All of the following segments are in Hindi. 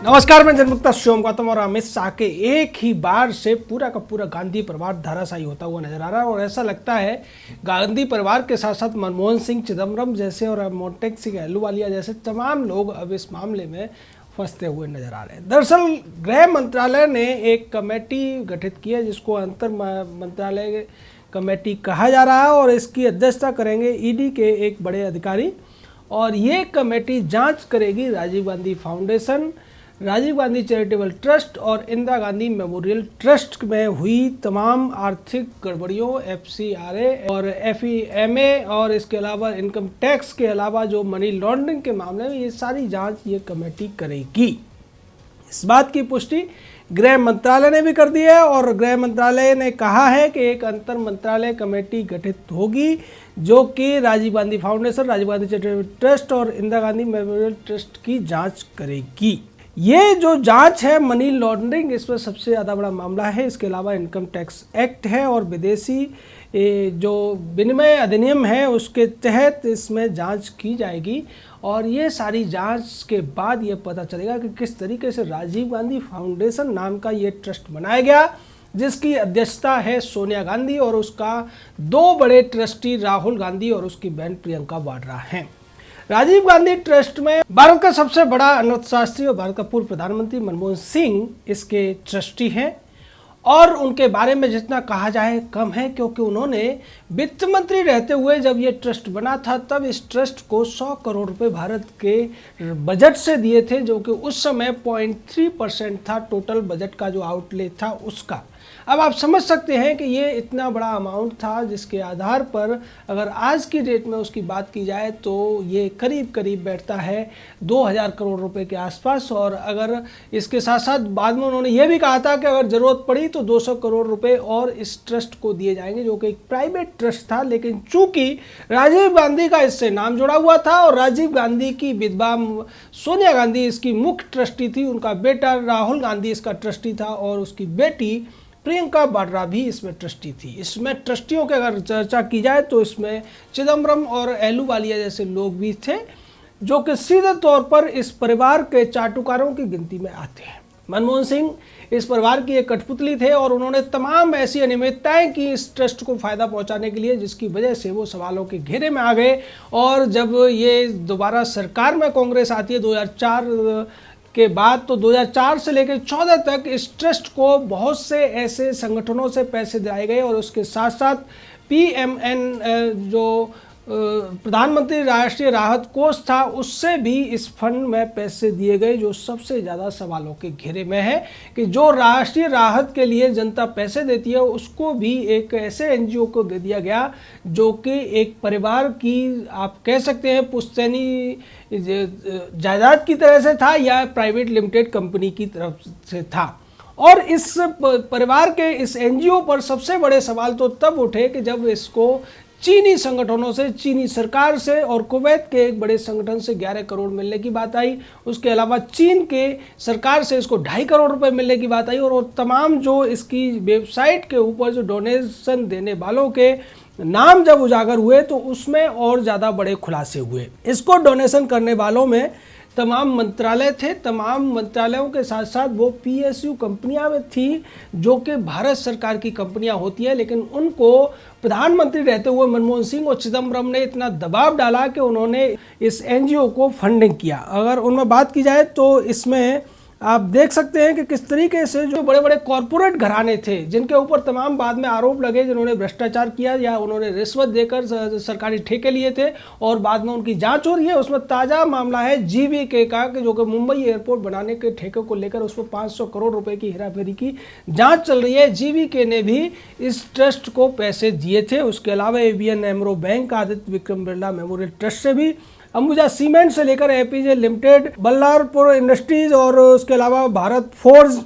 नमस्कार, मैं जनमुक्ता शिवम गौतम और अमित शाह के एक ही बार से पूरा का पूरा गांधी परिवार धराशायी होता हुआ नजर आ रहा है। और ऐसा लगता है गांधी परिवार के साथ साथ मनमोहन सिंह, चिदम्बरम जैसे और मोंटेक सिंह अहलूवालिया जैसे तमाम लोग अब इस मामले में फंसते हुए नजर आ रहे हैं। दरअसल गृह मंत्रालय ने एक कमेटी गठित की है जिसको अंतर मंत्रालय कमेटी कहा जा रहा है और इसकी अध्यक्षता करेंगे ईडी के एक बड़े अधिकारी। और ये कमेटी जांच करेगी Rajiv Gandhi foundation, Rajiv Gandhi charitable trust और इंदिरा गांधी मेमोरियल ट्रस्ट में हुई तमाम आर्थिक गड़बड़ियों, एफसीआरए और एफईएमए और इसके अलावा इनकम टैक्स के अलावा जो मनी लॉन्ड्रिंग के मामले में ये सारी जांच ये कमेटी करेगी। इस बात की पुष्टि गृह मंत्रालय ने भी कर दी है और गृह मंत्रालय ने कहा है कि एक अंतर मंत्रालय कमेटी गठित होगी जो कि Rajiv Gandhi foundation, Rajiv Gandhi charitable trust और इंदिरा गांधी मेमोरियल ट्रस्ट की जांच करेगी। ये जो जांच है मनी लॉन्ड्रिंग, इसमें सबसे ज़्यादा बड़ा मामला है। इसके अलावा इनकम टैक्स एक्ट है और विदेशी जो विनिमय अधिनियम है उसके तहत इसमें जांच की जाएगी। और ये सारी जांच के बाद ये पता चलेगा कि किस तरीके से राजीव गांधी फाउंडेशन नाम का ये ट्रस्ट बनाया गया, जिसकी अध्यक्षता है सोनिया गांधी और उसका दो बड़े ट्रस्टी राहुल गांधी और उसकी बहन प्रियंका वाड्रा हैं। राजीव गांधी ट्रस्ट में भारत का सबसे बड़ा अर्थशास्त्री और भारत का पूर्व प्रधानमंत्री मनमोहन सिंह इसके ट्रस्टी हैं और उनके बारे में जितना कहा जाए कम है, क्योंकि उन्होंने वित्त मंत्री रहते हुए जब ये ट्रस्ट बना था तब इस ट्रस्ट को 100 करोड़ रुपए भारत के बजट से दिए थे, जो कि उस समय 0.3% था टोटल बजट का जो आउटले था उसका। अब आप समझ सकते हैं कि ये इतना बड़ा अमाउंट था जिसके आधार पर अगर आज की डेट में उसकी बात की जाए तो ये करीब करीब बैठता है 2000 करोड़ रुपए के आसपास। और अगर इसके साथ साथ बाद में उन्होंने ये भी कहा था कि अगर ज़रूरत पड़ी तो 200 करोड़ रुपए और इस ट्रस्ट को दिए जाएंगे, जो कि एक प्राइवेट ट्रस्ट था। लेकिन चूंकि राजीव गांधी का इससे नाम जुड़ा हुआ था और राजीव गांधी की विधवा सोनिया गांधी इसकी मुख्य ट्रस्टी थी, उनका बेटा राहुल गांधी इसका ट्रस्टी था और उसकी बेटी प्रियंका वाड्रा भी इसमें ट्रस्टी थी। इसमें ट्रस्टियों की अगर चर्चा की जाए तो इसमें चिदम्बरम और अहलूवालिया जैसे लोग भी थे जो कि सीधे तौर पर इस परिवार के चाटुकारों की गिनती में आते हैं। मनमोहन सिंह इस परिवार की एक कठपुतली थे और उन्होंने तमाम ऐसी अनियमितताएं की इस ट्रस्ट को फायदा पहुंचाने के लिए, जिसकी वजह से वो सवालों के घेरे में आ गए। और जब ये दोबारा सरकार में कांग्रेस आती है 2004 के बाद, तो 2004 से लेकर 2014 तक इस ट्रस्ट को बहुत से ऐसे संगठनों से पैसे दिलाए गए और उसके साथ साथ PMN जो प्रधानमंत्री राष्ट्रीय राहत कोष था उससे भी इस फंड में पैसे दिए गए, जो सबसे ज़्यादा सवालों के घेरे में है कि जो राष्ट्रीय राहत के लिए जनता पैसे देती है उसको भी एक ऐसे NGO को दे दिया गया जो कि एक परिवार की आप कह सकते हैं पुश्तैनी जायदाद की तरह से था या प्राइवेट लिमिटेड कंपनी की तरफ से था। और इस परिवार के इस NGO पर सबसे बड़े सवाल तो तब उठे कि जब इसको चीनी संगठनों से, चीनी सरकार से और कुवैत के एक बड़े संगठन से 11 करोड़ मिलने की बात आई। उसके अलावा चीन के सरकार से इसको 2.5 करोड़ रुपए मिलने की बात आई। और तमाम जो इसकी वेबसाइट के ऊपर जो डोनेशन देने वालों के नाम जब उजागर हुए तो उसमें और ज़्यादा बड़े खुलासे हुए। इसको डोनेशन करने वालों में तमाम मंत्रालय थे, तमाम मंत्रालयों के साथ साथ वो PSU कंपनियां में थी जो कि भारत सरकार की कंपनियां होती हैं। लेकिन उनको प्रधानमंत्री रहते हुए मनमोहन सिंह और चिदम्बरम ने इतना दबाव डाला कि उन्होंने इस NGO को फंडिंग किया। अगर उनमें बात की जाए तो इसमें आप देख सकते हैं कि किस तरीके से जो बड़े बड़े कॉरपोरेट घराने थे जिनके ऊपर तमाम बाद में आरोप लगे, जिन्होंने भ्रष्टाचार किया या उन्होंने रिश्वत देकर सरकारी ठेके लिए थे और बाद में उनकी जांच हो रही है। उसमें ताज़ा मामला है GVK का जो कि मुंबई एयरपोर्ट बनाने के ठेके को लेकर उसमें 500 करोड़ रुपए की हेराफेरी की जाँच चल रही है। GVK ने भी इस ट्रस्ट को पैसे दिए थे। उसके अलावा ABN AMRO bank, Aditya Vikram Birla memorial trust से भी, अंबुजा सीमेंट से लेकर APJ लिमिटेड, बल्लारपुर इंडस्ट्रीज और उसके अलावा भारत फोर्ज,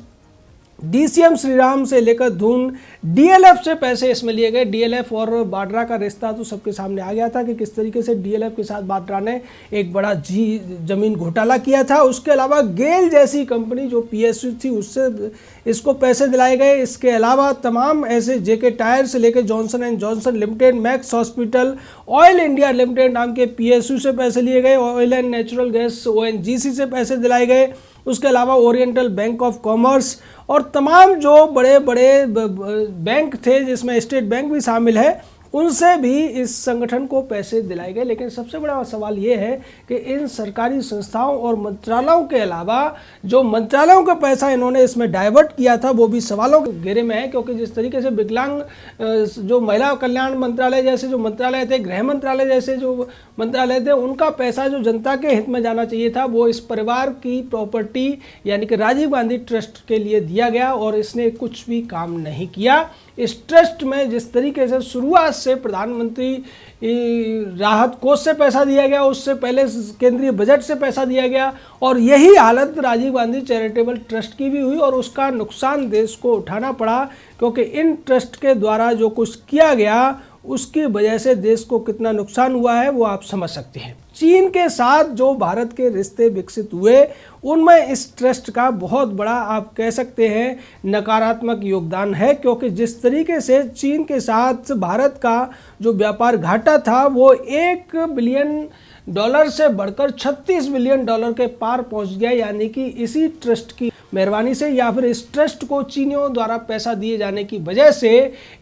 DCM श्रीराम से लेकर धून, DLF से पैसे इसमें लिए गए। DLF और वाड्रा का रिश्ता तो सबके सामने आ गया था कि किस तरीके से DLF के साथ वाड्रा ने एक बड़ा जमीन घोटाला किया था। उसके अलावा गेल जैसी कंपनी जो PSU थी उससे इसको पैसे दिलाए गए। इसके अलावा तमाम ऐसे JK टायर से लेकर Johnson and Johnson limited, max hospital, oil India limited नाम के PSU से पैसे लिए गए। Oil and natural gas ONGC से पैसे दिलाए गए। उसके अलावा ओरिएंटल बैंक ऑफ कॉमर्स और तमाम जो बड़े बड़े बैंक थे जिसमें स्टेट बैंक भी शामिल है, उनसे भी इस संगठन को पैसे दिलाए गए। लेकिन सबसे बड़ा सवाल ये है कि इन सरकारी संस्थाओं और मंत्रालयों के अलावा जो मंत्रालयों का पैसा इन्होंने इसमें डाइवर्ट किया था वो भी सवालों के घेरे में है, क्योंकि जिस तरीके से विकलांग जो महिला कल्याण मंत्रालय जैसे जो मंत्रालय थे, गृह मंत्रालय जैसे जो मंत्रालय थे, उनका पैसा जो जनता के हित में जाना चाहिए था वो इस परिवार की प्रॉपर्टी यानी कि राजीव गांधी ट्रस्ट के लिए दिया गया और इसने कुछ भी काम नहीं किया। इस ट्रस्ट में जिस तरीके से शुरुआत से प्रधानमंत्री राहत कोष से पैसा दिया गया, उससे पहले केंद्रीय बजट से पैसा दिया गया और यही हालत राजीव गांधी चैरिटेबल ट्रस्ट की भी हुई और उसका नुकसान देश को उठाना पड़ा, क्योंकि इन ट्रस्ट के द्वारा जो कुछ किया गया उसकी वजह से देश को कितना नुकसान हुआ है वो आप समझ सकते हैं। चीन के साथ जो भारत के रिश्ते विकसित हुए उनमें इस ट्रस्ट का बहुत बड़ा आप कह सकते हैं नकारात्मक योगदान है, क्योंकि जिस तरीके से चीन के साथ भारत का जो व्यापार घाटा था वो $1 बिलियन से बढ़कर $36 बिलियन के पार पहुंच गया। यानी कि इसी ट्रस्ट की मेहरबानी से या फिर इस ट्रस्ट को चीनियों द्वारा पैसा दिए जाने की वजह से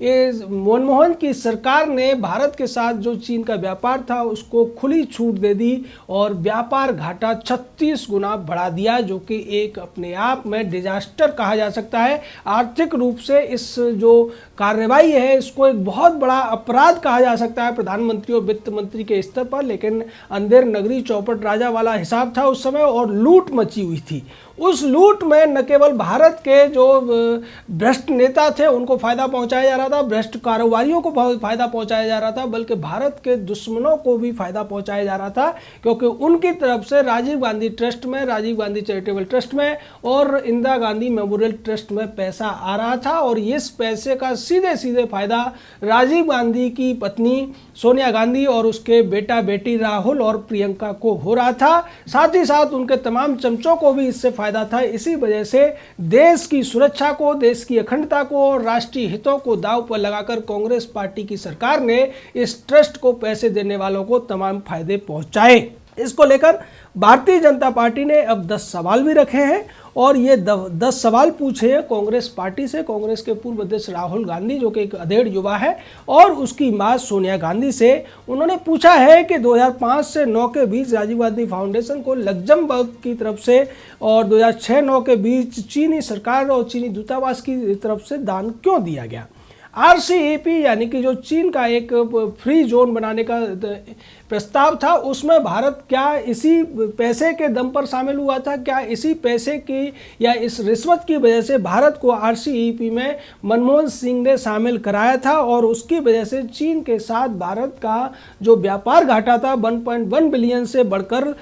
मनमोहन की सरकार ने भारत के साथ जो चीन का व्यापार था उसको खुली छूट दे दी और व्यापार घाटा 36 गुना बढ़ा दिया, जो कि एक अपने आप में डिजास्टर कहा जा सकता है। आर्थिक रूप से इस जो कार्रवाई है इसको एक बहुत बड़ा अपराध कहा जा सकता है प्रधानमंत्री और वित्त मंत्री के स्तर पर, लेकिन अंधेर नगरी चौपट राजा वाला हिसाब था उस समय और लूट मची हुई थी। उस लूट में न केवल भारत के जो भ्रष्ट नेता थे उनको फायदा पहुंचाया जा रहा था, भ्रष्ट कारोबारियों को फायदा पहुंचाया जा रहा था, बल्कि भारत के दुश्मनों को भी फायदा पहुंचाया जा रहा था, क्योंकि उनकी तरफ से राजीव गांधी ट्रस्ट में, राजीव गांधी चैरिटेबल ट्रस्ट में और इंदिरा गांधी मेमोरियल ट्रस्ट में पैसा आ रहा था और इस पैसे का सीधे सीधे फायदा राजीव गांधी की पत्नी सोनिया गांधी और उसके बेटा बेटी राहुल और प्रियंका को हो रहा था। साथ ही साथ उनके तमाम चमचों को भी इससे फायदा था। इसी वजह से देश की सुरक्षा को, देश की अखंडता को और राष्ट्रीय हितों को दांव पर लगाकर कांग्रेस पार्टी की सरकार ने इस ट्रस्ट को पैसे देने वालों को तमाम फायदे पहुंचाए। इसको लेकर भारतीय जनता पार्टी ने अब 10 सवाल भी रखे हैं और ये 10 सवाल पूछे हैं कांग्रेस पार्टी से, कांग्रेस के पूर्व अध्यक्ष राहुल गांधी जो कि एक अधेड़ युवा है और उसकी मां सोनिया गांधी से। उन्होंने पूछा है कि 2005 से 9 के बीच राजीव गांधी फाउंडेशन को लग्जमबर्ग की तरफ से और 2006-9 के बीच चीनी सरकार और चीनी दूतावास की तरफ से दान क्यों दिया गया। RCEP यानी कि जो चीन का एक फ्री जोन बनाने का प्रस्ताव था उसमें भारत क्या इसी पैसे के दम पर शामिल हुआ था? क्या इसी पैसे की या इस रिश्वत की वजह से भारत को RCEP में मनमोहन सिंह ने शामिल कराया था और उसकी वजह से चीन के साथ भारत का जो व्यापार घाटा था 1.1 बिलियन से बढ़कर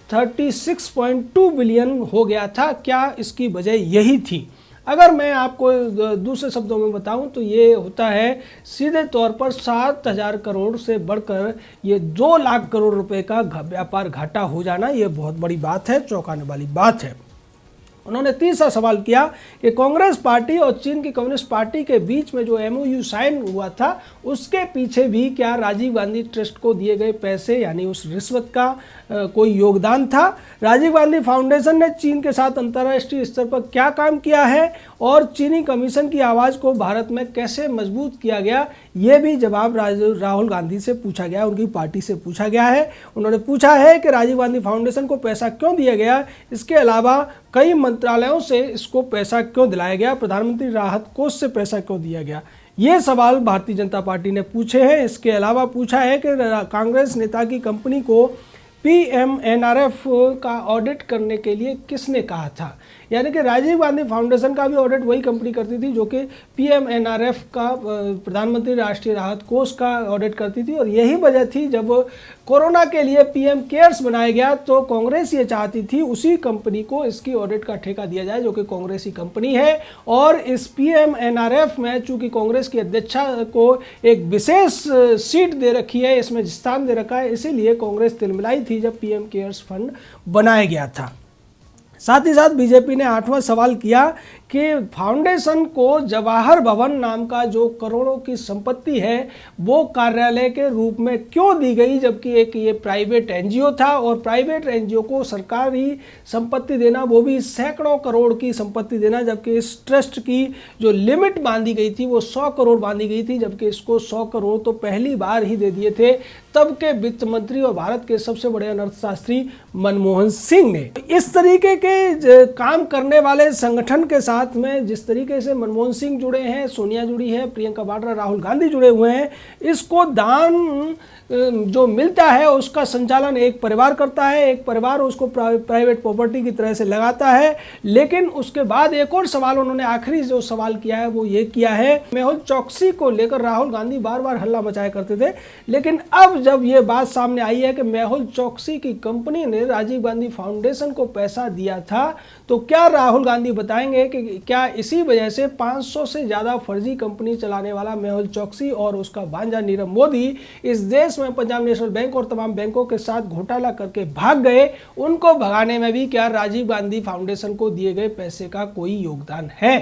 36.2 बिलियन हो गया था? क्या इसकी वजह यही थी? अगर मैं आपको दूसरे शब्दों में बताऊं तो ये होता है सीधे तौर पर 7,000 करोड़ से बढ़कर ये 2 लाख करोड़ रुपए का व्यापार घाटा हो जाना, ये बहुत बड़ी बात है, चौंकाने वाली बात है। उन्होंने तीसरा सवाल किया कि कांग्रेस पार्टी और चीन की कम्युनिस्ट पार्टी के बीच में जो MOU साइन हुआ था उसके पीछे भी क्या राजीव गांधी ट्रस्ट को दिए गए पैसे यानी उस रिश्वत का कोई योगदान था? राजीव गांधी फाउंडेशन ने चीन के साथ अंतर्राष्ट्रीय स्तर पर क्या काम किया है और चीनी कमीशन की आवाज़ को भारत में कैसे मजबूत किया गया? ये भी जवाब राहुल गांधी से पूछा गया, उनकी पार्टी से पूछा गया है। उन्होंने पूछा है कि राजीव गांधी फाउंडेशन को पैसा क्यों दिया गया, इसके अलावा कई मंत्रालयों से इसको पैसा क्यों दिलाया गया, प्रधानमंत्री राहत कोष से पैसा क्यों दिया गया। ये सवाल भारतीय जनता पार्टी ने पूछे हैं। इसके अलावा पूछा है कि कांग्रेस नेता की कंपनी को PMNRF का ऑडिट करने के लिए किसने कहा था? यानी कि राजीव गांधी फाउंडेशन का भी ऑडिट वही कंपनी करती थी जो कि PMNRF का प्रधानमंत्री राष्ट्रीय राहत कोष का ऑडिट करती थी और यही वजह थी जब कोरोना के लिए PM केयर्स बनाया गया तो कांग्रेस ये चाहती थी उसी कंपनी को इसकी ऑडिट का ठेका दिया जाए जो कि कांग्रेसी कंपनी है। और इस PMNRF में चूंकि कांग्रेस की अध्यक्षा को एक विशेष सीट दे रखी है, इसमें स्थान दे रखा है, इसीलिए कांग्रेस तिलमिलाई थी जब PM केयर्स फंड बनाया गया था। साथ ही साथ बीजेपी ने 8वां सवाल किया कि फाउंडेशन को जवाहर भवन नाम का जो करोड़ों की संपत्ति है वो कार्यालय के रूप में क्यों दी गई, जबकि एक ये प्राइवेट एनजीओ था और प्राइवेट एनजीओ को सरकारी संपत्ति देना, वो भी सैकड़ों करोड़ की संपत्ति देना, जबकि इस ट्रस्ट की जो लिमिट बांधी गई थी वो 100 करोड़ बांधी गई थी, जबकि इसको 100 करोड़ तो पहली बार ही दे दिए थे तब के वित्त मंत्री और भारत के सबसे बड़े अर्थशास्त्री मनमोहन सिंह ने। इस तरीके के काम करने वाले संगठन के साथ में जिस तरीके से मनमोहन सिंह जुड़े हैं, सोनिया जुड़ी है, प्रियंका वाड्रा, राहुल गांधी जुड़े हुए हैं, इसको दान जो मिलता है उसका संचालन एक परिवार करता है, एक परिवार उसको प्राइवेट प्रॉपर्टी की तरह से लगाता है। लेकिन उसके बाद एक और सवाल उन्होंने आखिरी जो सवाल किया है वो ये किया है, मेहुल चोकसी को लेकर राहुल गांधी बार बार हल्ला मचाया करते थे, लेकिन अब जब ये बात सामने आई है कि मेहुल चोकसी की कंपनी ने राजीव गांधी फाउंडेशन को पैसा दिया था, तो क्या राहुल गांधी बताएंगे कि क्या इसी वजह से 500 से ज़्यादा फर्जी कंपनी चलाने वाला मेहुल चोकसी और उसका भांजा नीरव मोदी इस देश में पंजाब नेशनल बैंक और तमाम बैंकों के साथ घोटाला करके भाग गए, उनको भगाने में भी क्या राजीव गांधी फाउंडेशन को दिए गए पैसे का कोई योगदान है?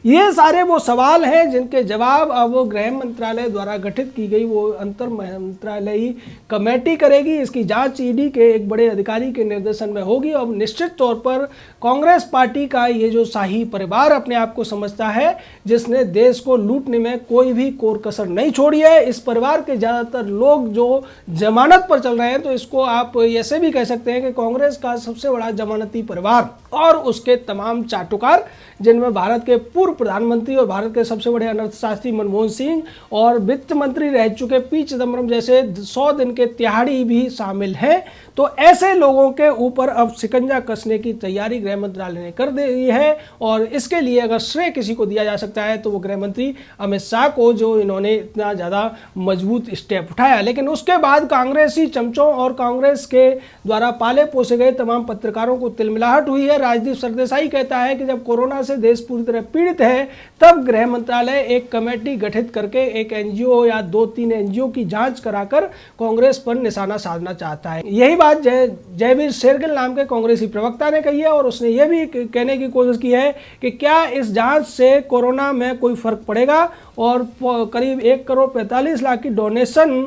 ये सारे वो सवाल हैं जिनके जवाब अब गृह मंत्रालय द्वारा गठित की गई वो अंतर मंत्रालयी कमेटी करेगी। इसकी जांच ईडी के एक बड़े अधिकारी के निर्देशन में होगी। अब निश्चित तौर पर कांग्रेस पार्टी का ये जो शाही परिवार अपने आप को समझता है, जिसने देश को लूटने में कोई भी कोर कसर नहीं छोड़ी है, इस परिवार के ज़्यादातर लोग जो जमानत पर चल रहे हैं, तो इसको आप ऐसे भी कह सकते हैं कि कांग्रेस का सबसे बड़ा जमानती परिवार और उसके तमाम चाटुकार, जिनमें भारत के पूर्व प्रधानमंत्री और भारत के सबसे बड़े अर्थशास्त्री मनमोहन सिंह और वित्त मंत्री रह चुके पी चिदम्बरम जैसे 100 दिन के तिहाड़ी भी शामिल हैं। तो ऐसे लोगों के ऊपर अब शिकंजा कसने की तैयारी गृह मंत्रालय ने कर दी है और इसके लिए अगर श्रेय किसी को दिया जा सकता है तो वो गृह मंत्री अमित शाह को, जो इन्होंने इतना ज़्यादा मजबूत स्टेप उठाया। लेकिन उसके बाद कांग्रेसी चमचों और कांग्रेस के द्वारा पाले पोसे गए तमाम पत्रकारों को तिलमिलाहट हुई है। राजदीप सरदेसाई कहता है कि जब कोरोना से देश पूरी तरह पीड़ित है तब गृह मंत्रालय एक कमेटी गठित करके एक एनजीओ या 2-3 एनजीओ की जांच कराकर कांग्रेस पर निशाना साधना चाहता है। यही बात जयवीर शेरगिल नाम के कांग्रेसी प्रवक्ता ने कही है और उसने यह भी कहने की कोशिश की है कि क्या इस जांच से कोरोना में कोई फर्क पड़ेगा और करीब 1 करोड़ 45 लाख की डोनेशन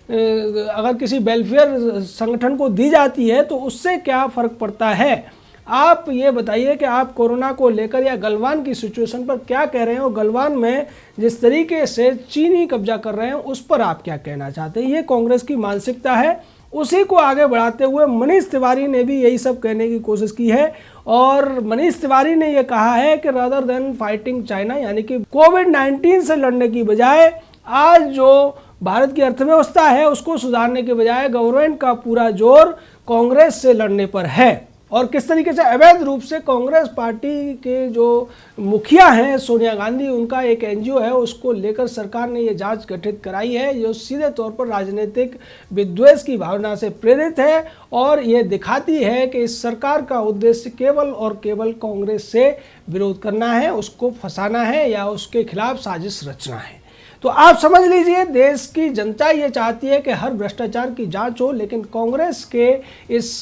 अगर किसी वेलफेयर संगठन को दी जाती है तो उससे क्या फर्क पड़ता है। आप ये बताइए कि आप कोरोना को लेकर या गलवान की सिचुएशन पर क्या कह रहे हैं और गलवान में जिस तरीके से चीनी कब्जा कर रहे हैं उस पर आप क्या कहना चाहते हैं। ये कांग्रेस की मानसिकता है। उसी को आगे बढ़ाते हुए मनीष तिवारी ने भी यही सब कहने की कोशिश की है और मनीष तिवारी ने यह कहा है कि रादर देन फाइटिंग चाइना, यानी कि कोविड-19 से लड़ने की बजाय आज जो भारत की अर्थव्यवस्था है उसको सुधारने के बजाय गवर्नमेंट का पूरा जोर कांग्रेस से लड़ने पर है। और किस तरीके से अवैध रूप से कांग्रेस पार्टी के जो मुखिया हैं सोनिया गांधी, उनका एक एनजीओ है, उसको लेकर सरकार ने ये जांच गठित कराई है जो सीधे तौर पर राजनीतिक विद्वेष की भावना से प्रेरित है और ये दिखाती है कि इस सरकार का उद्देश्य केवल और केवल कांग्रेस से विरोध करना है, उसको फंसाना है या उसके खिलाफ साजिश रचना है। तो आप समझ लीजिए देश की जनता ये चाहती है कि हर भ्रष्टाचार की जांच हो, लेकिन कांग्रेस के इस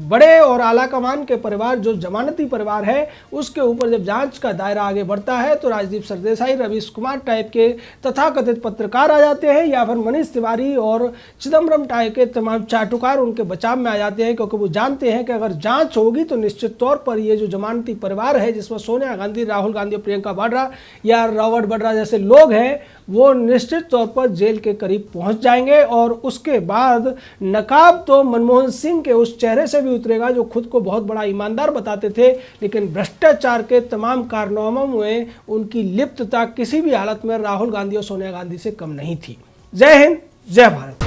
बड़े और आला कमान के परिवार जो जमानती परिवार है उसके ऊपर जब जांच का दायरा आगे बढ़ता है तो राजदीप सरदेसाई, रवीश कुमार टाइप के तथाकथित पत्रकार आ जाते हैं या फिर मनीष तिवारी और चिदम्बरम टाइप के तमाम चाटुकार उनके बचाव में आ जाते हैं, क्योंकि वो जानते हैं कि अगर जाँच होगी तो निश्चित तौर पर ये जो जमानती परिवार है जिसमें सोनिया गांधी, राहुल गांधी, प्रियंका वाड्रा या रॉबर्ट वड्रा जैसे लोग हैं वो निश्चित तौर पर जेल के करीब पहुंच जाएंगे और उसके बाद नकाब तो मनमोहन सिंह के उस चेहरे से भी उतरेगा जो खुद को बहुत बड़ा ईमानदार बताते थे, लेकिन भ्रष्टाचार के तमाम कारनामों में उनकी लिप्तता किसी भी हालत में राहुल गांधी और सोनिया गांधी से कम नहीं थी। जय हिंद, जय भारत।